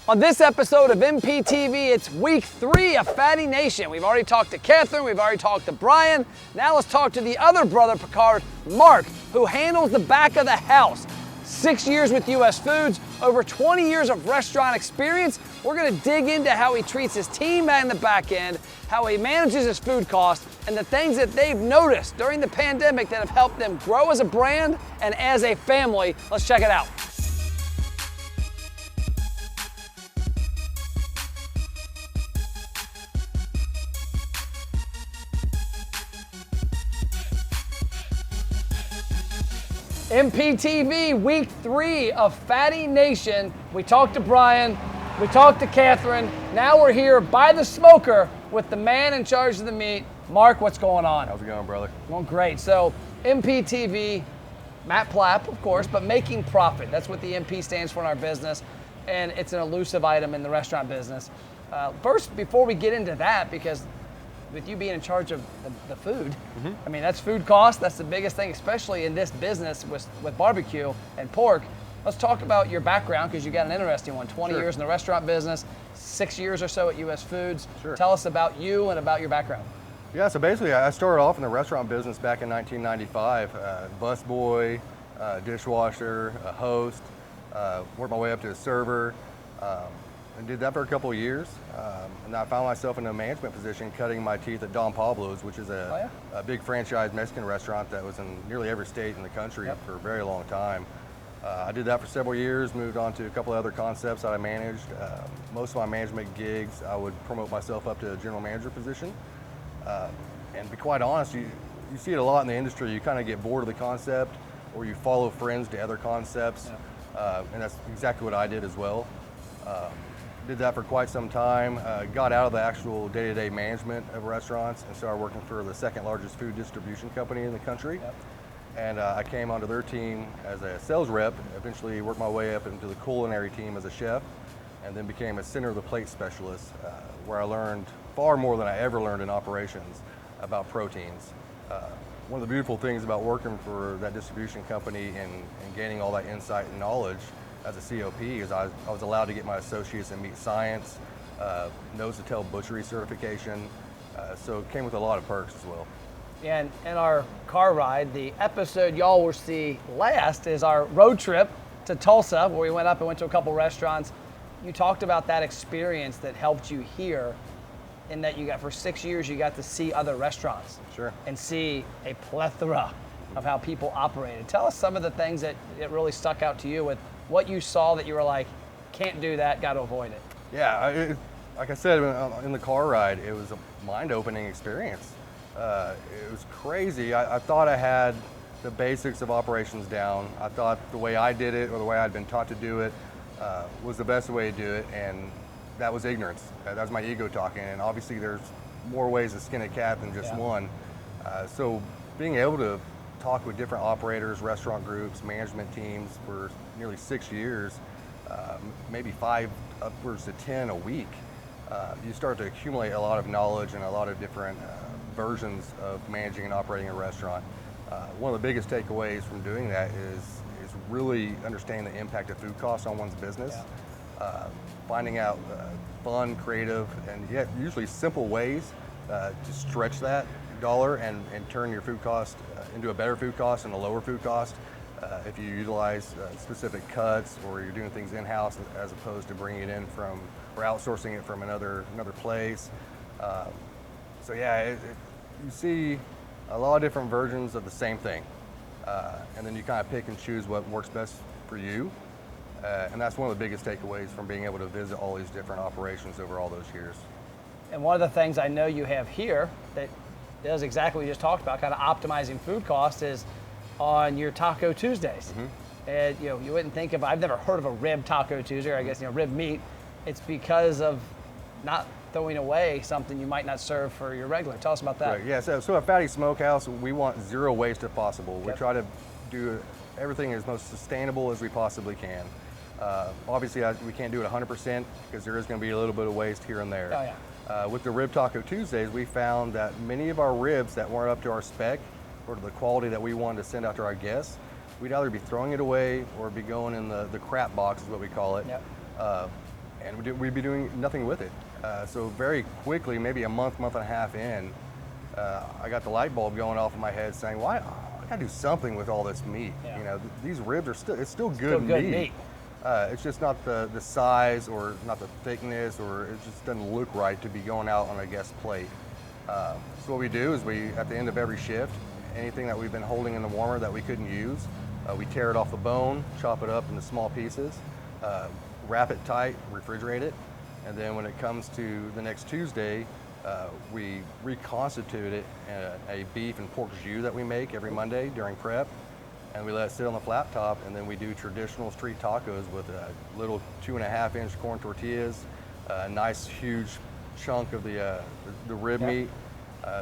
On this episode of MPTV, it's week 3 of Fatty Nation. We've already talked to Catherine, we've already talked to Brian. Now let's talk to the other brother, Picard, Mark, who handles the back of the house. 6 years with US Foods, over 20 years of restaurant experience. We're gonna dig into how he treats his team in the back end, how he manages his food costs, and the things that they've noticed during the pandemic that have helped them grow as a brand and as a family. Let's check it out. MPTV, week 3 of Fatty Nation. We talked to Brian, we talked to Catherine. Now we're here by the smoker with the man in charge of the meat. Mark, what's going on? How's it going, brother? Going great. So MPTV, Matt Plapp, of course, but making profit. That's what the MP stands for in our business, and it's an elusive item in the restaurant business. First, before we get into that, because with you being in charge of the food, I mean, that's food cost. That's the biggest thing, especially in this business with barbecue and pork. Let's talk about your background, because you got an interesting one. 20 years in the restaurant business, 6 years or so at US Foods. Tell us about you and about your background. Yeah, so basically I started off in the restaurant business back in 1995. Busboy, dishwasher, a host, worked my way up to a server, and did that for a couple of years. And I found myself in a management position cutting my teeth at Don Pablo's, which is a big franchise Mexican restaurant that was in nearly every state in the country for a very long time. I did that for several years, moved on to a couple of other concepts that I managed. Most of my management gigs, I would promote myself up to a general manager position. And to be quite honest, you see it a lot in the industry. You kind of get bored of the concept, or you follow friends to other concepts. And that's exactly what I did as well. Did that for quite some time, got out of the actual day-to-day management of restaurants and started working for the second largest food distribution company in the country. And I came onto their team as a sales rep, eventually worked my way up into the culinary team as a chef, and then became a center of the plate specialist, where I learned far more than I ever learned in operations about proteins. One of the beautiful things about working for that distribution company and gaining all that insight and knowledge as a COP is I was allowed to get my associates in meat science, nose to tail butchery certification, so it came with a lot of perks as well. And in our car ride, the episode y'all will see last is our road trip to Tulsa, where we went up and went to a couple restaurants. You talked about that experience that helped you here, in that you got, for 6 years, you got to see other restaurants. And see a plethora of how people operated. Tell us some of the things that really stuck out to you with what you saw that you were like, can't do that, got to avoid it. Yeah, like I said, in the car ride, it was a mind-opening experience. It was crazy. I thought I had the basics of operations down. I thought the way I did it, or the way I'd been taught to do it, was the best way to do it, and that was ignorance. That was my ego talking, and obviously there's more ways to skin a cat than just one. So being able to talk with different operators, restaurant groups, management teams for nearly 6 years, maybe 5 upwards to 10 a week, you start to accumulate a lot of knowledge and a lot of different versions of managing and operating a restaurant. One of the biggest takeaways from doing that is really understanding the impact of food costs on one's business, finding out fun, creative, and yet usually simple ways to stretch that dollar and turn your food cost into a better food cost and a lower food cost. If you utilize specific cuts, or you're doing things in-house as opposed to bringing it in from, or outsourcing it from another place. So yeah, you see a lot of different versions of the same thing. And then you kind of pick and choose what works best for you. And that's one of the biggest takeaways from being able to visit all these different operations over all those years. And one of the things I know you have here that does exactly what you just talked about, kind of optimizing food costs, is on your Taco Tuesdays. And you wouldn't think of, I've never heard of a rib Taco Tuesday, or I guess rib meat. It's because of not throwing away something you might not serve for your regular. Tell us about that. Right, yeah, so at Fatty Smokehouse, we want zero waste if possible. We try to do everything as most sustainable as we possibly can. Obviously, we can't do it 100% because there is going to be a little bit of waste here and there. With the Rib Taco Tuesdays, we found that many of our ribs that weren't up to our spec or to the quality that we wanted to send out to our guests, we'd either be throwing it away or be going in the crap box, is what we call it. and we'd be doing nothing with it. So very quickly, maybe a month and a half in, I got the light bulb going off in my head saying, why? I gotta do something with all this meat. Yeah. You know, these ribs are it's still good Still good meat. meat. It's just not the size or not the thickness, or it just doesn't look right to be going out on a guest plate. So what we do is at the end of every shift, anything that we've been holding in the warmer that we couldn't use, we tear it off the bone, chop it up into small pieces, wrap it tight, refrigerate it, and then when it comes to the next Tuesday, we reconstitute it in a beef and pork jus that we make every Monday during prep, and we let it sit on the flat top, and then we do traditional street tacos with little 2.5-inch corn tortillas, a nice huge chunk of the rib meat,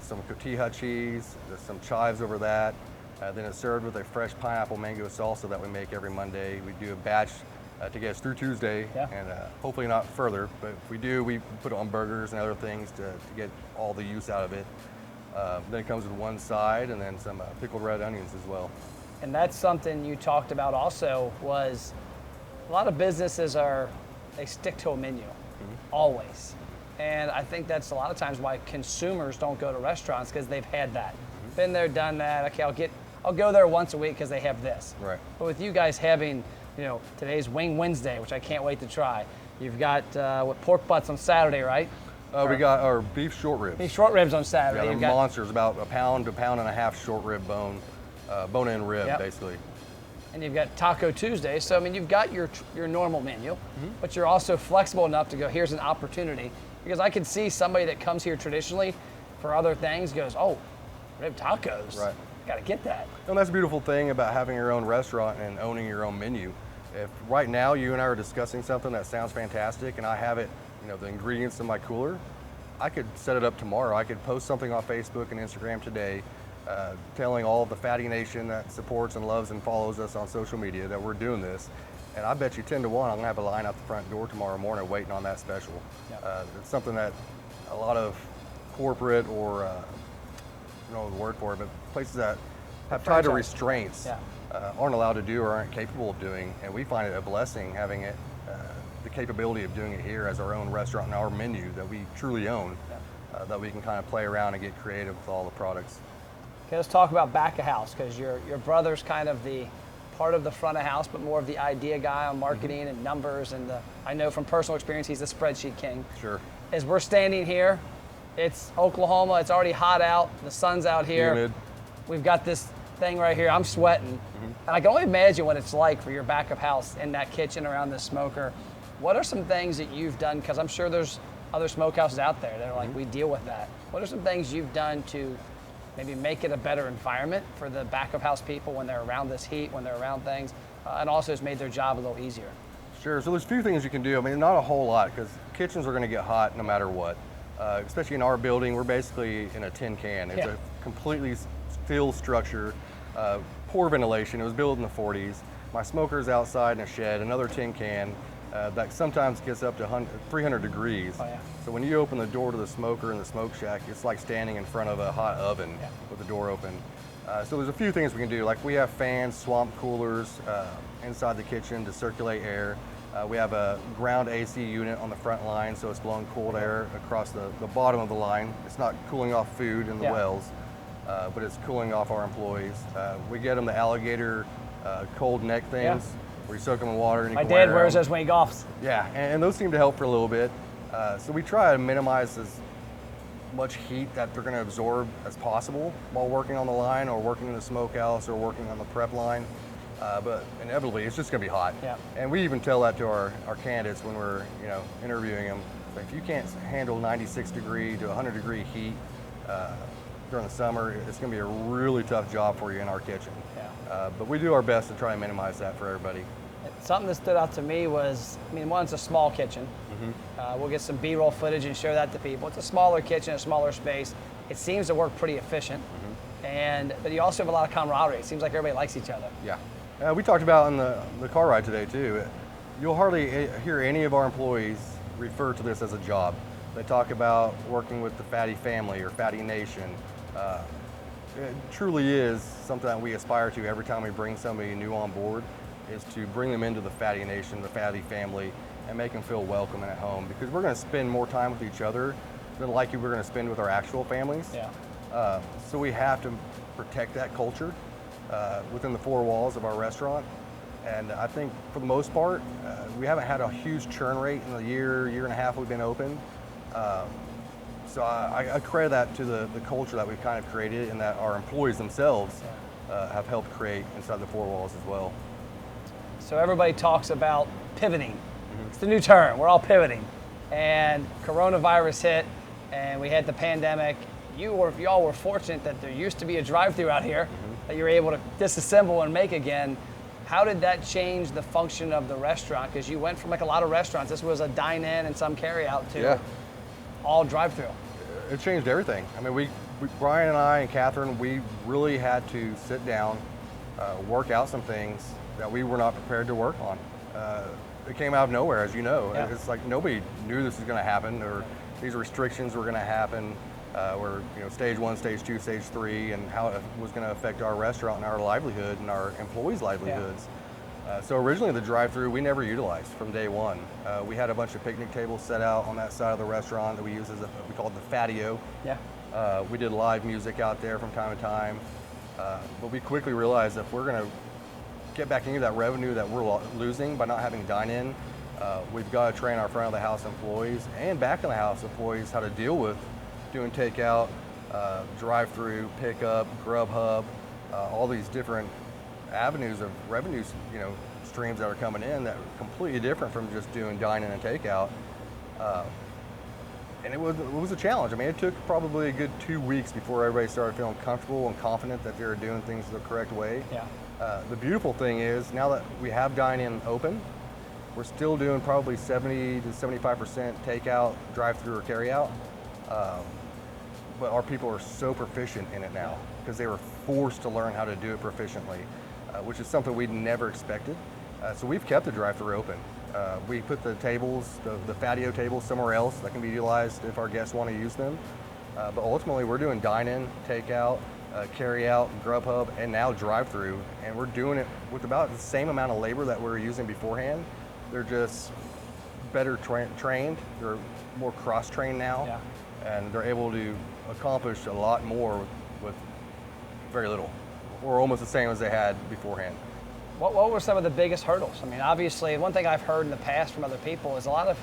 some cotija cheese, some chives over that. Then it's served with a fresh pineapple mango salsa that we make every Monday. We do a batch to get us through Tuesday, and hopefully not further. But if we do, we put it on burgers and other things to get all the use out of it. Then it comes with one side, and then some pickled red onions as well. And that's something you talked about also, was a lot of businesses they stick to a menu, always. And I think that's a lot of times why consumers don't go to restaurants, because they've had that. Been there, done that. Okay, I'll go there once a week because they have this. Right. But with you guys having, today's Wing Wednesday, which I can't wait to try. You've got pork butts on Saturday, right? We got our beef short ribs. Beef short ribs on Saturday. Yeah, they're monsters, about a pound to a pound and a half short rib bone-in rib, basically. And you've got Taco Tuesday. So, I mean, you've got your normal menu, but you're also flexible enough to go, here's an opportunity. Because I can see somebody that comes here traditionally for other things goes, oh, rib tacos. Right. Got to get that. And that's the beautiful thing about having your own restaurant and owning your own menu. If right now you and I are discussing something that sounds fantastic and I have it, the ingredients in my cooler, I could set it up tomorrow. I could post something on Facebook and Instagram today telling all of the Fatty Nation that supports and loves and follows us on social media that we're doing this. And I bet you 10 to 1, I'm gonna have a line out the front door tomorrow morning waiting on that special. Yep. It's something that a lot of corporate or, I don't know the word for it, but places that have tighter restraints aren't allowed to do or aren't capable of doing. And we find it a blessing having it, the capability of doing it here as our own restaurant and our menu that we truly own, that we can kind of play around and get creative with all the products. Okay, let's talk about back of house, because your brother's kind of the part of the front of house, but more of the idea guy on marketing and numbers. And I know from personal experience, he's the spreadsheet king. Sure. As we're standing here, it's Oklahoma. It's already hot out. The sun's out here. Humid. We've got this thing right here. I'm sweating. And I can only imagine what it's like for your back of house in that kitchen around this smoker. What are some things that you've done? Because I'm sure there's other smokehouses out there that are like, we deal with that. What are some things you've done to maybe make it a better environment for the back of house people when they're around this heat, when they're around things, and also has made their job a little easier? Sure, so there's a few things you can do. I mean, not a whole lot, because kitchens are gonna get hot no matter what. Especially in our building, we're basically in a tin can. It's a completely steel structure, poor ventilation. It was built in the 40s. My smoker's outside in a shed, another tin can that sometimes gets up to 300 degrees. Oh, yeah. So when you open the door to the smoker in the smoke shack, it's like standing in front of a hot oven with the door open. So there's a few things we can do. Like we have fans, swamp coolers inside the kitchen to circulate air. We have a ground AC unit on the front line, so it's blowing cold air across the bottom of the line. It's not cooling off food in the wells, but it's cooling off our employees. We get them the alligator cold neck things, where you soak them in water and you My can dad wear wears them. those when he golfs. Yeah, and those seem to help for a little bit. So we try to minimize as much heat that they're going to absorb as possible while working on the line or working in the smokehouse or working on the prep line. But inevitably, it's just going to be hot. Yeah. And we even tell that to our candidates when we're interviewing them. If you can't handle 96 degree to 100 degree heat during the summer, it's going to be a really tough job for you in our kitchen. Yeah. But we do our best to try and minimize that for everybody. Something that stood out to me was, one, it's a small kitchen. We'll get some B-roll footage and show that to people. It's a smaller kitchen, a smaller space. It seems to work pretty efficient. But you also have a lot of camaraderie. It seems like everybody likes each other. Yeah. We talked about in the car ride today too. You'll hardly hear any of our employees refer to this as a job. They talk about working with the Fatty family or Fatty Nation. It truly is something that we aspire to every time we bring somebody new on board, is to bring them into the Fatty Nation, the Fatty family, and make them feel welcome and at home, because we're going to spend more time with each other than likely we're going to spend with our actual families. Yeah. So we have to protect that culture within the four walls of our restaurant. And I think for the most part, we haven't had a huge churn rate in the year and a half we've been open. So I credit that to the culture that we've kind of created, and that our employees themselves have helped create inside the four walls as well. So everybody talks about pivoting. It's the new term. We're all pivoting. And coronavirus hit, and we had the pandemic. Y'all were fortunate that there used to be a drive-through out here that you were able to disassemble and make again. How did that change the function of the restaurant? Because you went from, like a lot of restaurants, this was a dine-in and some carry-out, to all drive-through. It changed everything. I mean, Brian and I and Catherine, we really had to sit down, work out some things that we were not prepared to work on. It came out of nowhere, as you know. Yeah. It's like nobody knew this was going to happen, or these restrictions were going to happen, or stage 1, stage 2, stage 3, and how it was going to affect our restaurant and our livelihood and our employees' livelihoods. So originally the drive-through we never utilized from day one. We had a bunch of picnic tables set out on that side of the restaurant that we use we called the fatio. Yeah. We did live music out there from time to time, but we quickly realized that if we're going to get back into that revenue that we're losing by not having dine-in, we've got to train our front of the house employees and back of the house employees how to deal with doing takeout, drive-through, pickup, Grubhub, all these different avenues of revenue, streams that are coming in that are completely different from just doing dine-in and takeout. And it was a challenge. I mean, it took probably a good 2 weeks before everybody started feeling comfortable and confident that they were doing things the correct way. Yeah. The beautiful thing is, now that we have dine-in open, we're still doing probably 70 to 75% takeout, drive-through, or carry-out. But our people are so proficient in it now because they were forced to learn how to do it proficiently, which is something we'd never expected. So we've kept the drive-through open. We put the tables, the fatio tables, somewhere else that can be utilized if our guests want to use them. But ultimately, we're doing dine-in, takeout, carry-out, Grubhub, and now drive-through, and we're doing it with about the same amount of labor that we were using beforehand. They're just better trained. They're more cross-trained now, and they're able to accomplish a lot more with very little, or almost the same as they had beforehand. What were some of the biggest hurdles? I mean, obviously, one thing I've heard in the past from other people is a lot of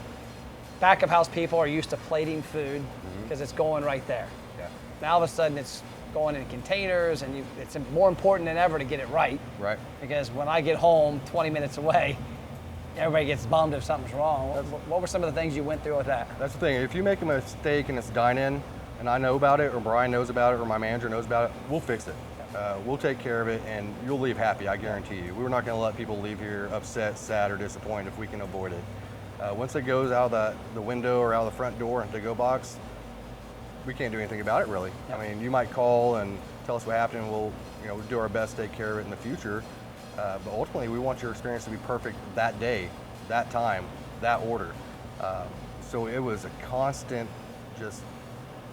back of house people are used to plating food because it's going right there. Yeah. Now all of a sudden it's going in containers, and it's more important than ever to get it right. Right. Because when I get home 20 minutes away, everybody gets bummed if something's wrong. What were some of the things you went through with that? That's the thing. If you make a mistake and it's dine-in, and I know about it, or Brian knows about it, or my manager knows about it, we'll fix it. We'll take care of it, and you'll leave happy, I guarantee you. We're not going to let people leave here upset, sad, or disappointed if we can avoid it. Once it goes out of the window or out of the front door into go box, we can't do anything about it, really. I mean, you might call and tell us what happened, and we'll do our best to take care of it in the future. But ultimately, we want your experience to be perfect that day, that time, that order. So it was a constant just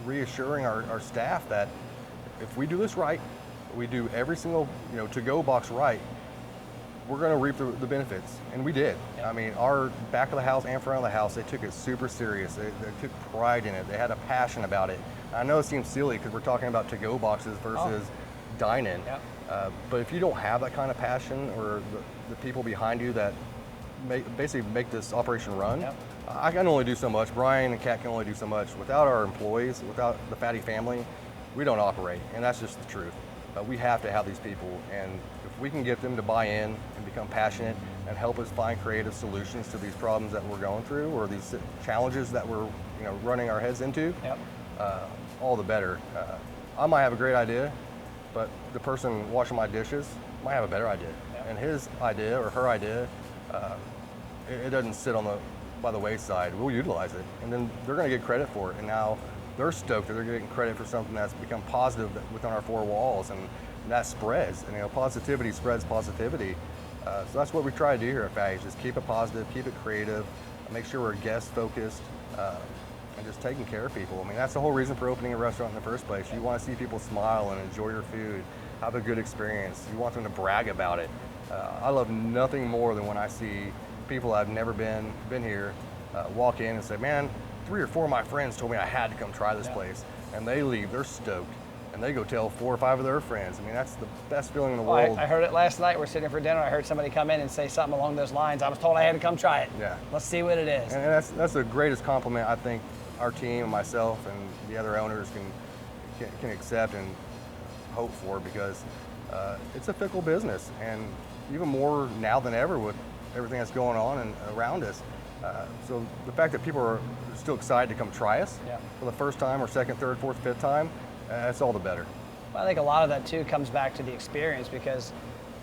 reassuring our staff that if we do this right, we do every single to-go box right, we're going to reap the benefits, and we did. I mean, our back of the house and front of the house, they took it super serious. They took pride in it. They had a passion about it. I know it seems silly because we're talking about to-go boxes versus dine-in, but if you don't have that kind of passion, or the people behind you that basically make this operation run, I can only do so much. Brian and Kat can only do so much. Without our employees, without the Fatty family, we don't operate, and that's just the truth. We have to have these people, and if we can get them to buy in and become passionate and help us find creative solutions to these problems that we're going through, or these challenges that we're running our heads into, all the better. I might have a great idea, but the person washing my dishes might have a better idea, and his idea or her idea, it doesn't sit by the wayside. We'll utilize it, and then they're going to get credit for it. And now they're stoked that they're getting credit for something that's become positive within our four walls, and that spreads. And positivity spreads positivity. So that's what we try to do here at Fatty's: just keep it positive, keep it creative, make sure we're guest focused, and just taking care of people. I mean, that's the whole reason for opening a restaurant in the first place. You want to see people smile and enjoy your food, have a good experience. You want them to brag about it. I love nothing more than when I see people I've never been here walk in and say, man, 3 or 4 of my friends told me I had to come try this place. And they leave, they're stoked. And they go tell 4 or 5 of their friends. I mean, that's the best feeling in the world. I heard it last night. We're sitting for dinner. I heard somebody come in and say something along those lines. I was told I had to come try it. Yeah. Let's see what it is. And that's the greatest compliment I think our team and myself and the other owners can accept and hope for, because it's a fickle business, and even more now than ever with everything that's going on and around us. So the fact that people are still excited to come try us for the first time or second, third, fourth, fifth time, that's all the better. Well, I think a lot of that too comes back to the experience, because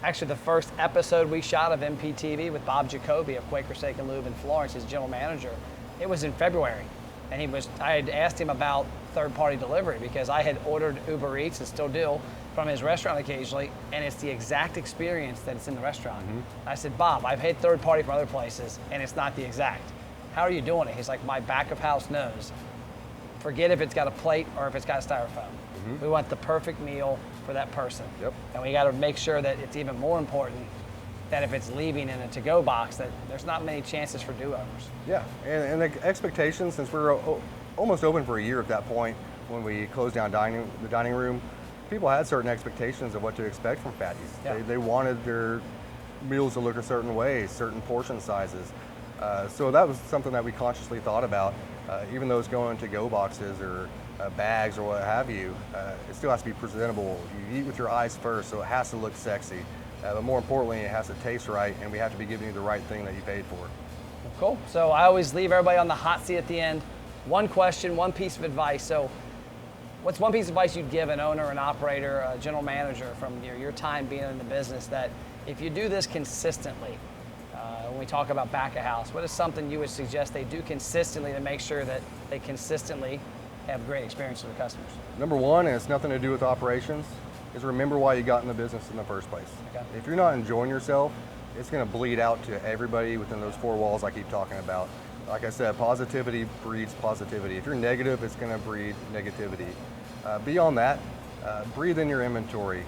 actually the first episode we shot of MPTV with Bob Jacoby of Quaker Steak and Lube in Florence, his general manager, it was in February. And I had asked him about third-party delivery, because I had ordered Uber Eats and still do from his restaurant occasionally, and it's the exact experience that it's in the restaurant. I said, Bob, I've had third-party from other places, and it's not the exact. How are you doing it? He's like, my back of house knows. Forget if it's got a plate or if it's got a styrofoam. We want the perfect meal for that person. And we got to make sure that it's even more important that if it's leaving in a to-go box, that there's not many chances for do-overs. Yeah, and the expectations, since we're almost open for a year at that point when we closed down the dining room, people had certain expectations of what to expect from Fatty's. They wanted their meals to look a certain way, certain portion sizes. So that was something that we consciously thought about. Even though it's going to go boxes or bags or what have you, it still has to be presentable. You eat with your eyes first, so it has to look sexy. But more importantly, it has to taste right, and we have to be giving you the right thing that you paid for. Cool. So I always leave everybody on the hot seat at the end. One question, one piece of advice. So what's one piece of advice you'd give an owner, an operator, a general manager from your time being in the business, that if you do this consistently, when we talk about back of house, what is something you would suggest they do consistently to make sure that they consistently have a great experience with their customers? Number one, and it's nothing to do with operations, is remember why you got in the business in the first place. If you're not enjoying yourself, it's going to bleed out to everybody within those 4 walls I keep talking about. Like I said, positivity breeds positivity. If you're negative, it's going to breed negativity. Beyond that, breathe in your inventory.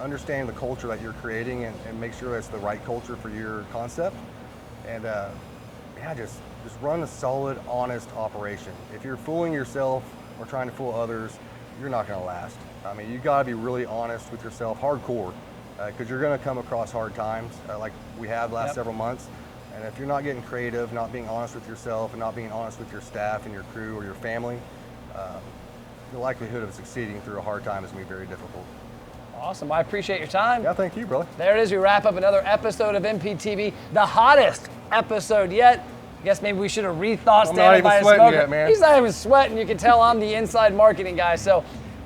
Understand the culture that you're creating and make sure that's the right culture for your concept. And just run a solid, honest operation. If you're fooling yourself or trying to fool others, you're not going to last. I mean, you got to be really honest with yourself, hardcore, because you're going to come across hard times like we have the last several months. And if you're not getting creative, not being honest with yourself, and not being honest with your staff and your crew or your family, the likelihood of succeeding through a hard time is going to be very difficult. Awesome. I appreciate your time. Yeah, thank you, brother. There it is. We wrap up another episode of MPTV, the hottest episode yet. I guess maybe we should have rethought standing by a smoker. Yet, man. He's not even sweating. You can tell I'm the inside marketing guy. So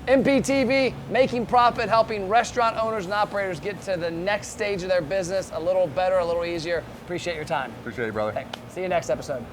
MPTV, making profit, helping restaurant owners and operators get to the next stage of their business a little better, a little easier. Appreciate your time. Appreciate it, brother. Okay. See you next episode.